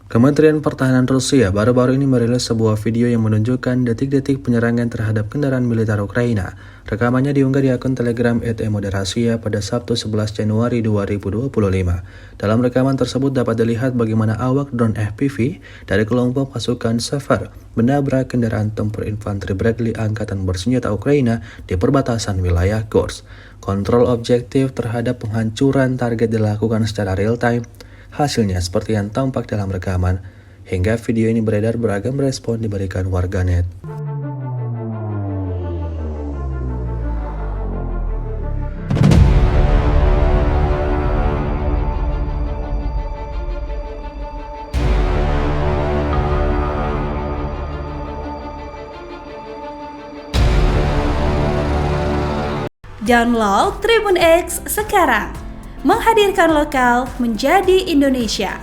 Kementerian Pertahanan Rusia baru-baru ini merilis sebuah video yang menunjukkan detik-detik penyerangan terhadap kendaraan militer Ukraina. Rekamannya diunggah di akun Telegram @emoderasia pada Sabtu 11 Januari 2025. Dalam rekaman tersebut dapat dilihat bagaimana awak drone FPV dari kelompok pasukan Sever menabrak kendaraan tempur infanteri Bradley Angkatan Bersenjata Ukraina di perbatasan wilayah Kursk. Kontrol objektif terhadap penghancuran target dilakukan secara real-time. Hasilnya seperti yang tampak dalam rekaman, hingga video ini beredar beragam respon diberikan warganet. Download Tribun X sekarang, menghadirkan lokal menjadi Indonesia.